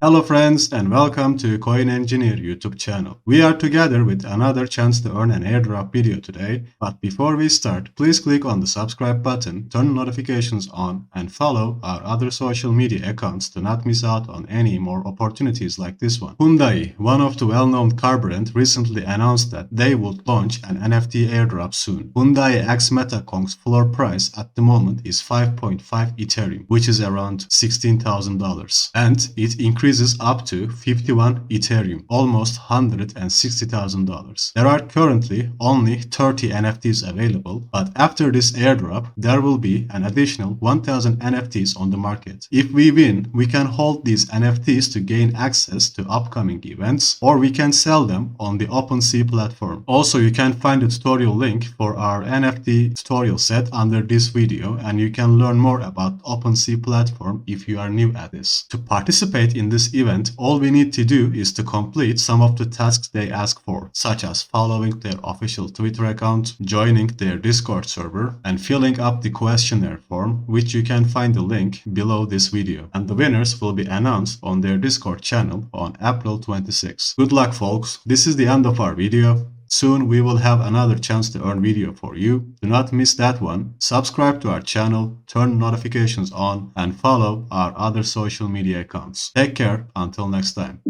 Hello friends and welcome to Coin Engineer YouTube channel. We are together with another chance to earn an airdrop video today, but before we start, please click on the subscribe button, turn notifications on and follow our other social media accounts to not miss out on any more opportunities like this one. Hyundai, one of the well-known car brands, recently announced that they would launch an NFT airdrop soon. Hyundai X MetaCoin's floor price at the moment is 5.5 Ethereum, which is around $16,000, and it increases up to 51 Ethereum, almost $160,000. There are currently only 30 NFTs available, but after this airdrop, there will be an additional 1,000 NFTs on the market. If we win, we can hold these NFTs to gain access to upcoming events, or we can sell them on the OpenSea platform. Also, you can find the tutorial link for our NFT tutorial set under this video, and you can learn more about OpenSea platform if you are new at this. To participate in this event, all we need to do is to complete some of the tasks they ask for, such as following their official Twitter account, joining their Discord server, and filling up the questionnaire form, which you can find the link below this video. And the winners will be announced on their Discord channel on April 26. Good luck folks, this is the end of our video. Soon we will have another chance to earn video for you. Do not miss that one. Subscribe to our channel, turn notifications on, and follow our other social media accounts. Take care until next time.